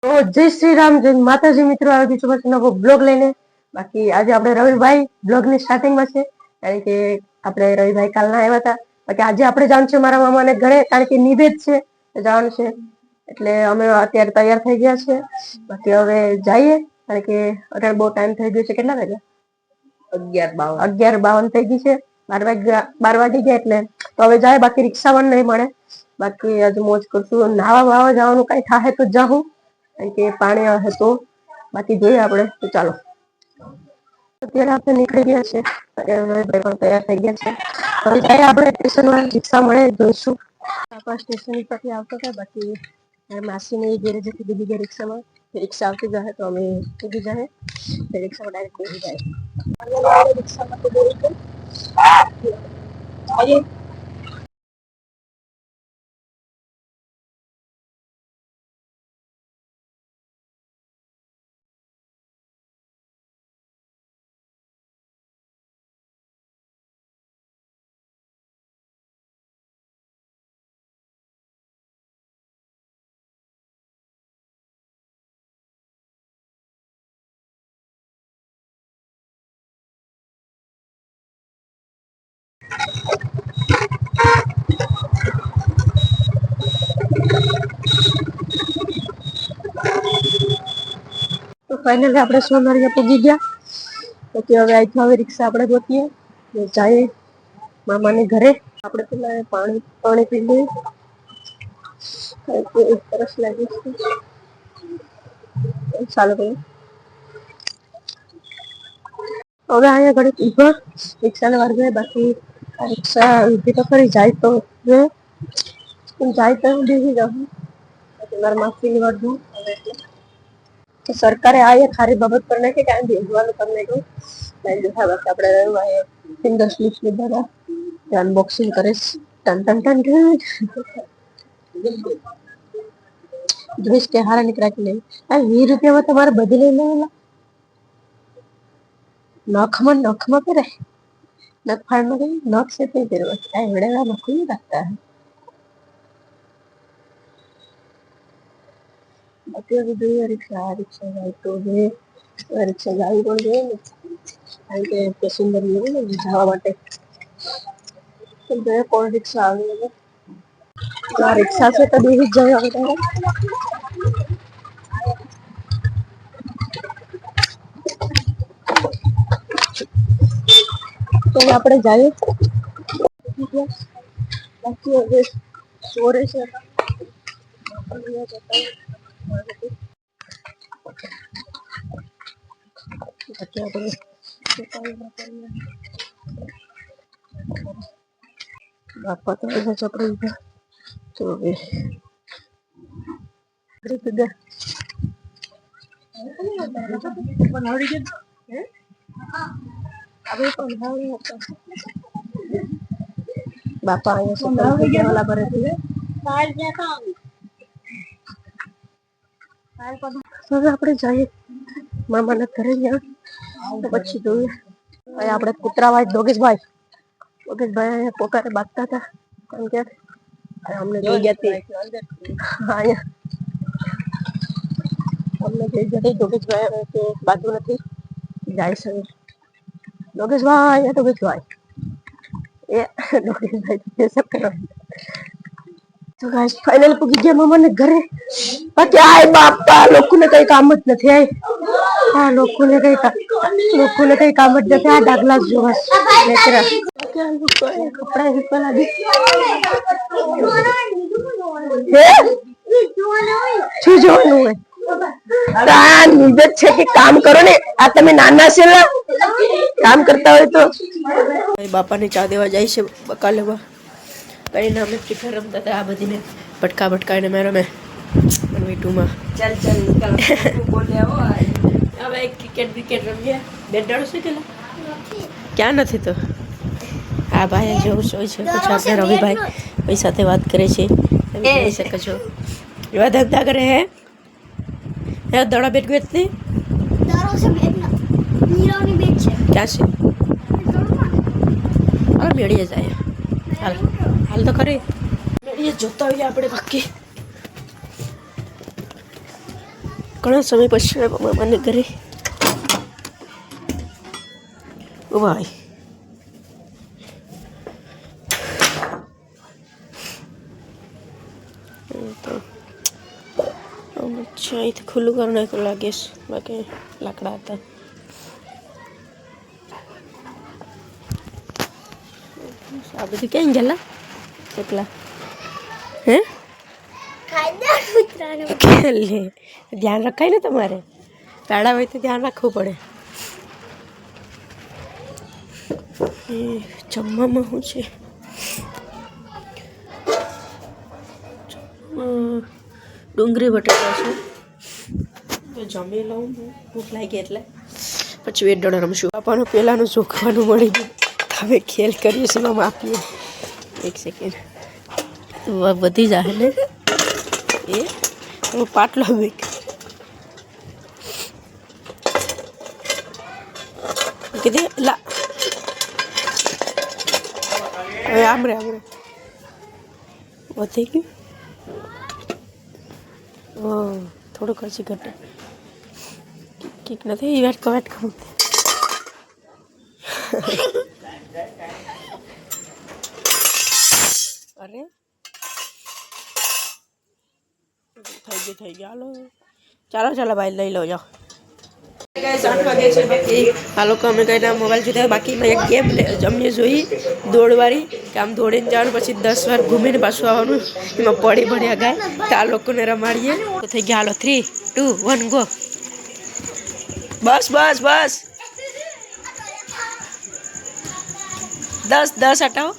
તો જય શ્રી રામ, જય માતાજી મિત્રો, આવી છું પછી નવો બ્લોગ લઈને. બાકી આજે આપણે રવિભાઈ બ્લોગની સ્ટાર્ટિંગમાં છે, કારણ કે આપણે રવિભાઈ કાલના આવ્યા હતા. બાકી આજે આપણે જવાનું છે મારા મામાને ઘરે, કારણ કે નિવેદ છે જવાનું છે, એટલે અમે અત્યારે તૈયાર થઈ ગયા છે. બાકી હવે જઈએ, કારણ કે અત્યારે બહુ ટાઈમ થઈ ગયો છે. કેટલા વાગ્યા? 11:52 થઈ ગઈ છે. 12 વાગી ગયા એટલે તો હવે જાય. બાકી રિક્ષા પણ નહીં મળે. બાકી આજે મોજ કરશું. નાવા વાવા જવાનું કઈ થાય તો જાઉં, કારણ કે પાણી આવે તો. બાકી જોઈએ આપણે તો ચાલો. અત્યારે આપણે નીકળી ગયા છે, પણ તૈયાર થઈ ગયા છે. હવે જાય આપણે સ્ટેશનમાં, રિક્ષા મળે જોઈશું. આપણા સ્ટેશન પરથી આવતો હતા. બાકી માસીને ઘેરે જતી બીજી રિક્ષામાં, રિક્ષા આવતી જાય તો અમે ઉભી જાય, રિક્ષામાં ડાયરેક્ટ બેસી જાય. રિક્ષામાં તો બેસી ગઈ. તો ફાઇનલી આપણે સોનરિયા પૂગી ગયા. પછી હવે અહીંથી હવે રિક્ષા આપણે ગોતીએ, જઈએ મામાને ઘરે. આપણે પેલા પાણી પી લઈએ, સરસ લાગે છે. ચાલો ભાઈ, હવે અહીંયા ઘડી ઉભા રિક્ષાને વાર જાય. બાકી રિક્ષા ઊભી તો ખરી, જાય તો જાય તો હું બેસી જાઉં. મારા માસીની વાર જોઉં. તો સરકારે આ એક સારી બાબત પર નાખી, કાંઈ ભેજવાનું તમને કહું નહીં દેખા. બસ આપણે રહ્યું સિંગલ સ્લીપ લીધા, અનબોક્સિંગ કરીશ. ટન ટન ટન જોઈશ કે હારા નીકળ્યા કે નહીં. આ 20 રૂપિયામાં તમારે બધી લઈ લેવાના. નખમાં પહેરે, નખ ફાડમાં કઈ નખ से नहीं પહેરવા. આ એવડેલા નખ नहीं लगता है. બાકી જોઈએ રિક્ષા જાય તો રિક્ષા જાવી પણ જોઈએ ને, કારણ કે પેસેન્જર જોઈએ ને જવા માટે. કોણ રિક્ષા આવી હવે? રિક્ષા છે તો બેસી જ જાય હવે. તો આપણે જઈએ. બાકી હવે ચોરે છે. બાપા તો ચપડી તો હવે બાપા અહીંયા ભરે છે. હવે આપણે જઈએ મામાના ઘરે ગયા, તો પછી જોઈએ. આપણે કૂતરાભાઈ યોગેશભાઈ અહીંયા પોકારે બાંધતા હતા, કારણ કે અમને જોઈ ગયા અહીંયા અમને જોઈ ગયા યોગેશભાઈ કે બાંધવું નથી, જાય છે યોગેશભાઈ. યોગેશભાઈ તો ગાઈસ ફાઇનલ પૂગી ગયા મામાને ઘરે. બાકી આય બાપા, લોકોને કઈ કામ જ નથી. હા, લોકોને કઈ કામ જ નથી. આ ડાગલા જોવા લેકરા કપડા હિપા લાગી શું જોવાનું હોય? આ નિવેદ છે કે કામ કરો ને. આ તમે નાના છે ને, કામ કરતા હોય તો. બાપાને ચા દેવા જાય છે, બકા લેવા. કરીને અમે પ્રિફર રમતા હતા આ બધીને ભટકાઈને મેં રમે વીટુમાં. ચાલ હવે ક્રિકેટ રમીએ. બેટ છે કે ક્યાં નથી તો. આ ભાઈ જેવું હોય છે. પછી આપણે રવિભાઈ ભાઈ સાથે વાત કરે છે, જોઈ શકો છો. એવા ધંધા કરે હે દડા બેટ વેચતી. ક્યાં છે? હાલ મેળીએ જાય. હાલ તો ખરી મેળીએ જોતા હોઈએ આપણે. બાકી ઘણા સમય પછી મામાને ઘરે ઓ ભાઈ તો અચ્છા અહીંથી ખુલ્લું કરી નાખ્યું લાગે બાકી લાકડા હતા આ બધું ક્યાં ગયેલા એકલા હે લે ધ્યાન રખાય ને તમારે પેડા હોય તો ધ્યાન રાખવું પડે એ જમવામાં શું છે ડુંગળી બટાકા છે તો જમી લઉં ભૂખ લાગી એટલે પછી વેટ ડોળા રમશું બાપાનું પહેલાંનું ચોખવાનું મળી ગયું હવે ખેલ કરીએ છીએ એમાં આપીએ એક સેકન્ડ વધી જાય ને એ પાટલો મેક કીધી લા હવે આમરે વધી ગયું થોડુંક હજી ઘટે કીક નથી એ વાટકો અરે થઈ ગયું ચાલો ભાઈ લઈ લો જાઓ 8 વાગે છે બાકી આ લોકો અમે કઈ મોબાઈલ જોતા બાકી એક ગેમ જમીએ જોઈ દોડવાળી કે આમ દોડીને જવાનું પછી 10 વાર ઘૂમીને પાછું આવવાનું એમાં પડ્યા ગાય તો આ લોકોને રમાડીએ તો થઈ ગયા હાલો 3 2 1 ગો બસ 10 હટાવો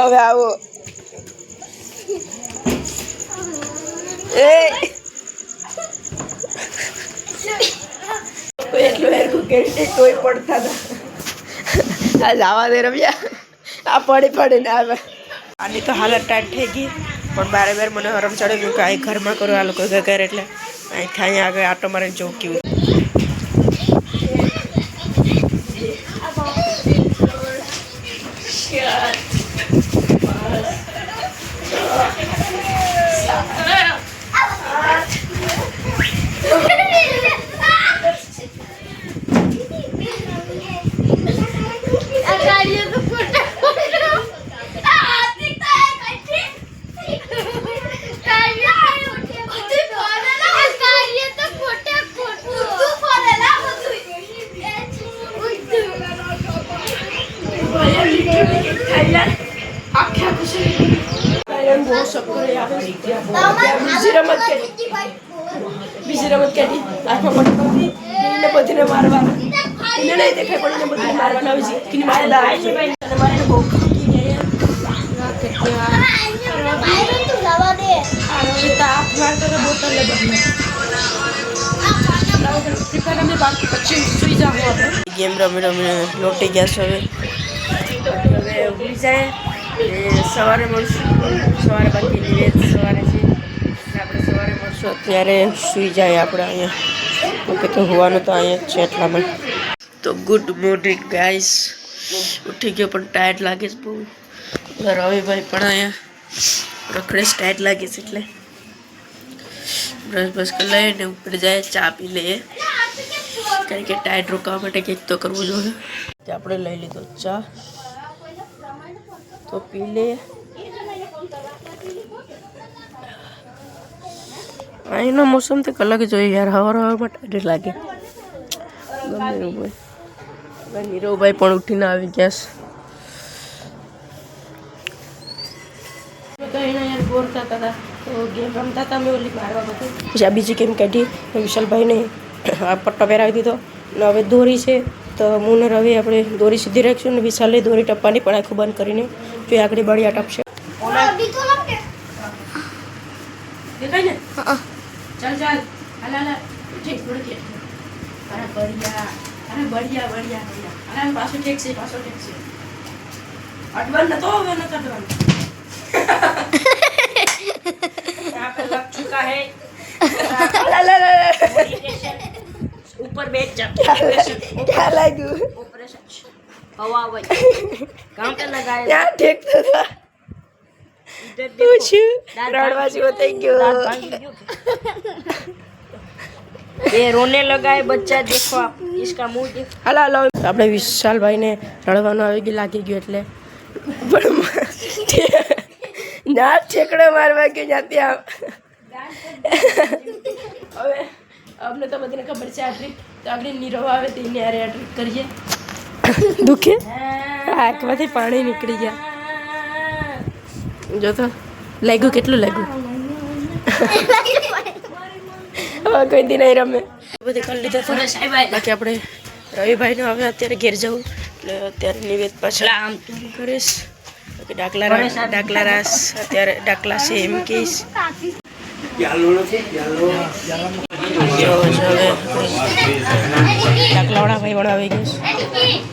હવે આવો એટલું એરકું કરી કોઈ પડતા હતા આ જવા દે રમ્યા આ પડે ને આવે આની તો હાલત ટાઈટ થઈ ગઈ પણ બારે મને હરમ ચડે ગયું કે અહીં ઘરમાં કરું આ લોકો ઘર એટલે અહીંથી અહીંયા આગળ આટો મારીને જોઉં કેવું બીજી રમત કરી આંખમાં પટકાવતી એને બધીને મારવાના એને નહીં દેખાય પણ એને બધીને મારવાના આવી છે કે મારે લાવે છે અને મારે બહુ ગેમ રમી લોટી ગયા છે હવે ઉભી જાય સવારે મળશું સવારે બાકી નિવેદ સવારે છે આપણે સવારે મળશું અત્યારે સૂઈ જાય આપણે અહીંયા ઓકે તો હોવાનું તો અહીંયા જ છે એટલામાં તો ગુડ મોર્નિંગ ગાઈસ ઉઠી ગયો પણ ટાયર્ડ લાગે છે બહુ રવિભાઈ પણ અહીંયા રખડે ટાયર્ડ લાગે છે એટલે બ્રશ કરી લઈએ ને ઉપર જાય ચા પી લઈએ કારણ કે ટાયર્ડ રોકવા માટે કંઈક તો કરવું જોઈએ આપણે લઈ લીધો ચા તો પી લે અહીંનો મોસમ તો અલગ જોઈએ યાર હવામાં ટાઈટ લાગે ગમે એવું ભાઈ નીરવભાઈ પણ ઉઠીને આવી ગયા છે બોર થતા હતા તો ગેમ રમતા હતા મેં ઓલી મારવા બધું પછી આ બીજી ગેમ કાઢી વિશાલભાઈને આ પટ્ટો પહેરાવી દીધો ને હવે દોરી છે તો હું ને રવિ આપણે દોરી સીધી રાખીશું ને વિશાલે દોરી ટપવાની પણ આખું બંધ કરીને જો આગળ બળિયા ટપશે દેખાય ને ચાલ હાલ ઠીક થોડી અરે બળિયા પાછો ઠીક છે અટવાન નતો હવે ન કરવાનું यहाँ पे लग चुका है क्या लागू क्या ठीक था पूछू रड़वाजी बताई क्यों ये रोने लगा है बच्चा देखो आप इसका मुंह देखो हला लो આપણે વિશાલભાઈને રડવાનું આવી ગયું લાગી ગયું એટલે પણ ના ઠેકડો મારવા કે જાતી આવ હવે આપને તો બધાને ખબર છે આ ટ્રીક તો આગળ નીરવ આવે તો એને આ ટ્રીક કરીએ દુખે આંખમાંથી પાણી નીકળી ગયા જો તો લાગ્યું કેટલું લાગ્યું હવે કોઈ દી નહીં રમે બધી કરી લીધા હતા બાકી આપણે રવિભાઈનો હવે અત્યારે ઘેર જવું એટલે અત્યારે નિવેદ પાછળ કરીશ બાકી ડાકલા રાસ અત્યારે ડાકલા છે એમ કહીશ ડાકલાવાળા ભાઈ વાળા આવી ગયું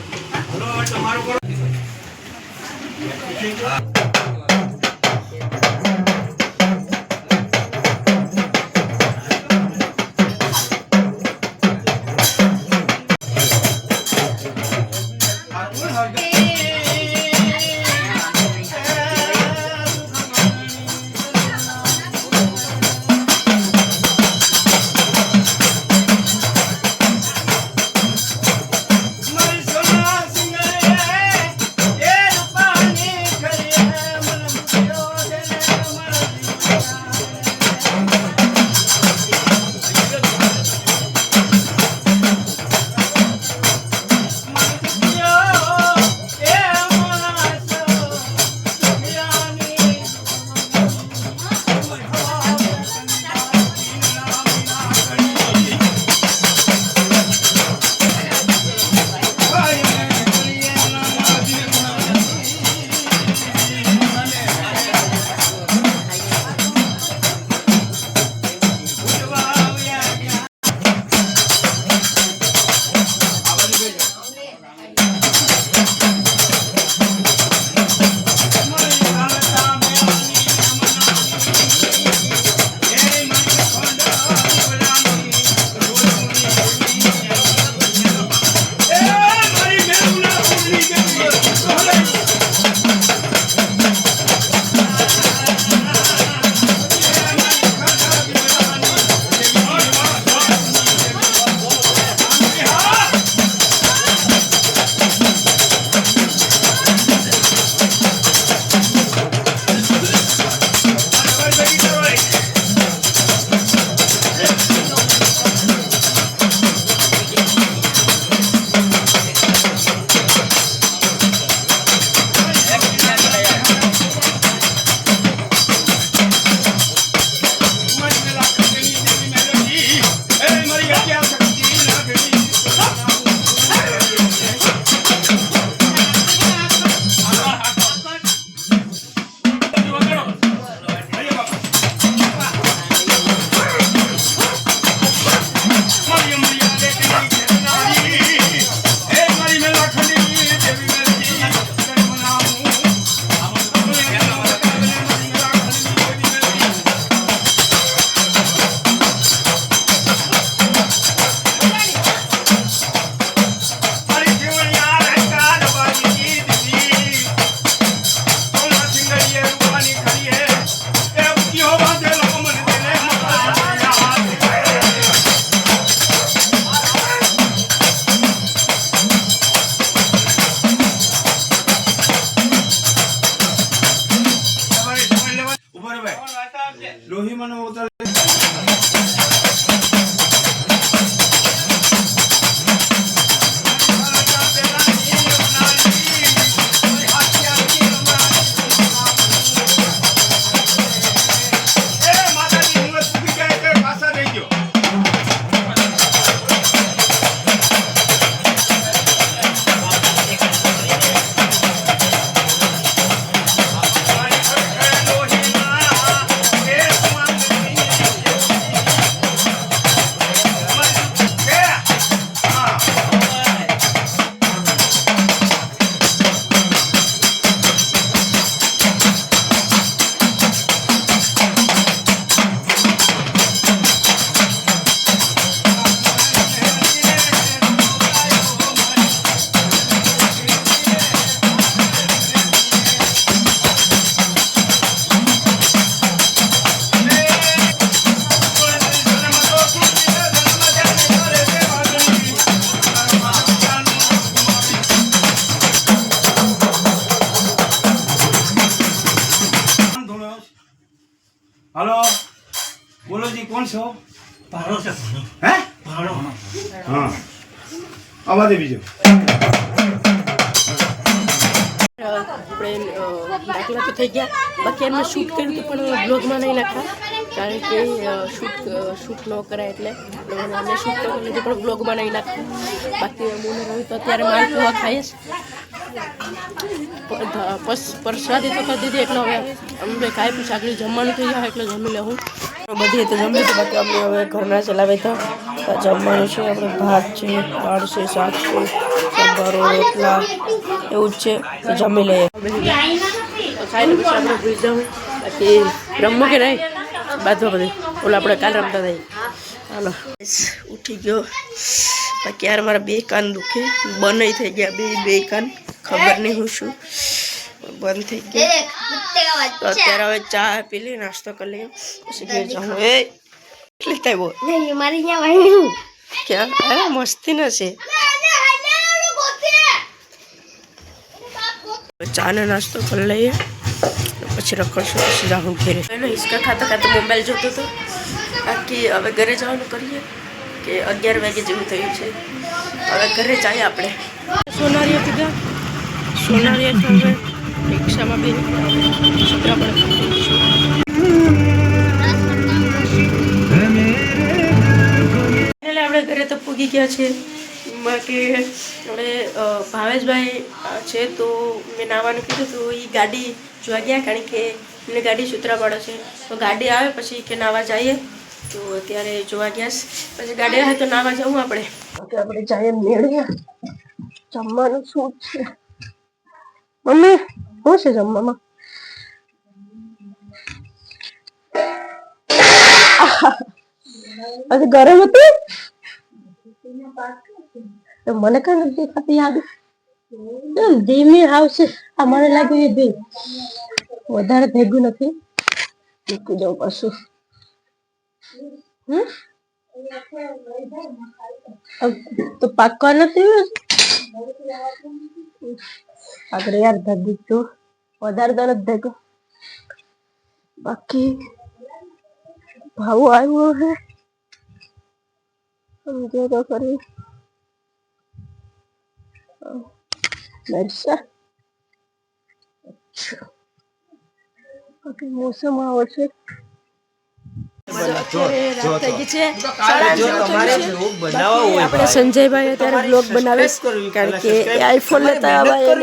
છો ભાણો છે ભાણો હે ભાણો હા આવા દે બીજો આપણે દાખલા તો થઈ ગયા બાકી એમને શૂટ કર્યું હતું પણ બ્લોગમાં નહીં નાખ્યા કારણ કે શૂટ ન કરાય એટલે અમે શૂટ કર્યું લીધું પણ બ્લોગમાં નહીં નાખ્યું બાકી હું રહ્યું તો અત્યારે માલપુઆ ખાઈશ પ્રસાદી તો કરી દીધી એટલે હવે અમે ખાઈ પછી આગળ જમવાનું થઈ જાય એટલે જમી લેવું બધી તો જમી તો બાકી અમે હવે ઘરના ચલાવે તો જમવાનું છે આપણે ભાત છે દાળ છે શાક છે સંભારો રોટલા એવું જ છે તો જમી લઈએ ખાઈને પછી આપણે ભૂલી જાઉં બાકી રમવું કે નહીં બાજુ બધી ઓલા આપણે કાલ રમતા થઈ હાલો ઉઠી ગયો બાકી યાર મારા બે કાન દુખે બંધ થઈ ગયા બે કાન ખબર નહીં હું શું બંધ થઈ ગયા તો અત્યારે હવે ચા પી લઈએ નાસ્તો કરી લઈએ પછી ઘેર જાઉં એ લેતા આવ્યો ક્યાં અરે મસ્તી ના છે ચા ને નાસ્તો કરી લઈએ પછી રખડશું પછી જાઉં ઘેરે હિસકા ખાતા ખાતા મોબાઈલ જોતો હતો બાકી હવે ઘરે જવાનું કરીએ કે 11 વાગે જેવું થયું છે હવે ઘરે જઈએ આપણે સોનારીએ કીધા સોનારીએ તો હવે રિક્ષામાં બી સૂત્રાપડ આપણે ઘરે તો પૂગી ગયા છે બાકી આપણે ભાવેશભાઈ છે તો મેં નાવાનું કીધું તો એ ગાડી જોવા ગયા કારણ કે એમને ગાડી સૂત્રાપાડો છે તો ગાડી આવે પછી કે નાવા જઈએ તો અત્યારે જોવા ગયા પછી ગાડી આવે તો નાવા જવું આપણે જઈએ મેળવીએ જમવાનું શું છે મમ્મી શું છે જમવામાં પછી ગરમ હતી તો મને કઈ નથી દેખાતી યાદ ધીમી આવશે આ મને લાગ્યું એ ભેગ વધારે ભેગું નથી મૂકી દઉં પાછું તો પાકવા નથી આગળ યાર ભેગું છું વધારે તો નથી ભેગું બાકી ભાવ આવ્યો હે સમજો તો કરી મરસા બાકી મોસમ આવો છે આપણે સંજયભાઈ અત્યારે બ્લોગ બનાવીશ કારણ કે આઈફોન લેતા આવ્યા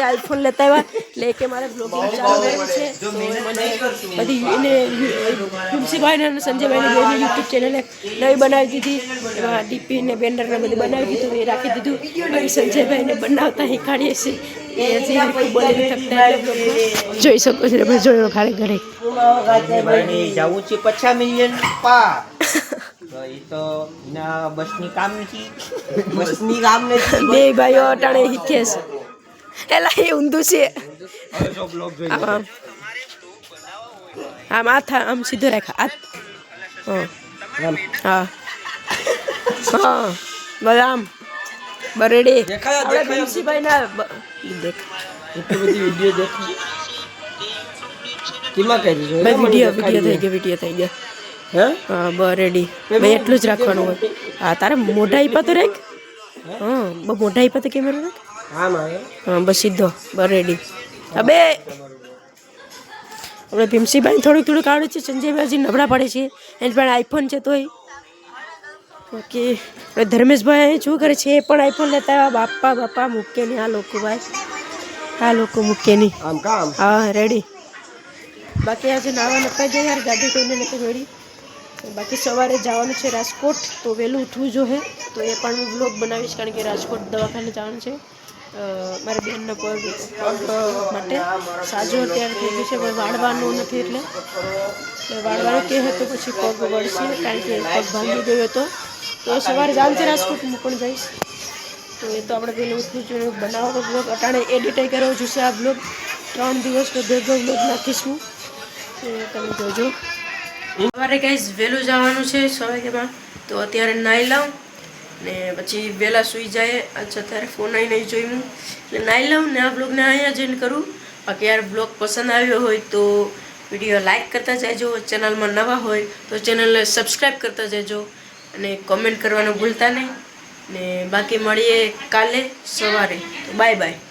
આઈફોન લેતા આવ્યા એટલે કે મારે બ્લોગિંગ ચાલુ કરવું છે તો મને બધી એને તુલસીભાઈ અને સંજયભાઈને બેની યુટ્યુબ ચેનલ નવી બનાવી દીધી એમાં ડીપી ને બેનર ને બધું બનાવી દીધું એ રાખી દીધું બાકી સંજયભાઈને બનાવતા શીખવાડીએ છીએ એ હજી બોલી થકતા જોઈ શકો છો આપણે જોયો ખાલી ઘરે જવું છે 50 મિલિયન પાર તો એ તો ના બસની કામ નથી બે ભાઈઓ અટાણે શીખે છે એલા એ ઊંધું છે આમ આમ સીધો રાખ હા હા બધા આમ બરેડી આપણે બંસીભાઈ ના દેખ એટલી બધી વિડિયો દેખ કેમાં કરી જો વિડિયો થઈ ગયા હે હા બરેડી ભાઈ એટલું જ રાખવાનું હોય હા તારે મોઢા ઈપા તો રાખ હા બહુ મોઢા ઈપા તો કેમેરો રાખ હા બસ સીધો બરેડી હવે આપણે ભીમસીભાઈ થોડુંક આવડે છે સંજયભાઈ હજી નબળા પડે છે એની પણ આઈફોન છે તોય બાકી ધર્મેશભાઈ શું કરે છે એ પણ આઈફોન લેતા આવ્યા બાપા મૂકે નહીં આ લોકો મૂકે નહીં હા રેડી બાકી આજે નાવા નપાઈ જાય યાર ગાડી કોઈને નથી મળી બાકી સવારે જવાનું છે રાજકોટ તો વહેલું ઉઠવું જોઈએ તો એ પણ હું બ્લોગ બનાવીશ કારણ કે રાજકોટ દવાખાને જવાનું છે મારી બહેનનો પગ માટે સાજો અત્યારે થઈ ગયું છે વાળવાનું નથી એટલે વાળવાનું કહે તો પછી પગ વળશે કારણ કે પગ ભાંગી ગયો હતો તો સવારે જાણ છે રાજકોટ હું પણ જઈશ તો એ તો આપણે પહેલું ઉઠવું જોઈએ બનાવવાનો બ્લોગ અટાણે એડિટ કરવો જોઈશે આ બ્લોગ 3 દિવસનો ભેગો બ્લોગ નાખીશું તો તમે જોજો સવારે ગાઈસ વહેલું જવાનું છે 6 વાગ્યામાં તો અત્યારે નાહી લઉં ને પછી વહેલા સૂઈ જાય અચ્છા અત્યારે ફોન આવી નહીં જોયું એટલે નાહી લઉં ને આ બ્લોગને અહીંયા જોઈન કરું બાકી યાર બ્લોગ પસંદ આવ્યો હોય તો વિડીયો લાઈક કરતા જજો, ચેનલમાં નવા હોય તો ચેનલને સબસ્ક્રાઈબ કરતા જજો અને કોમેન્ટ કરવાનું ભૂલતા નહીં. ને બાકી મળીએ કાલે સવારે. તો બાય બાય.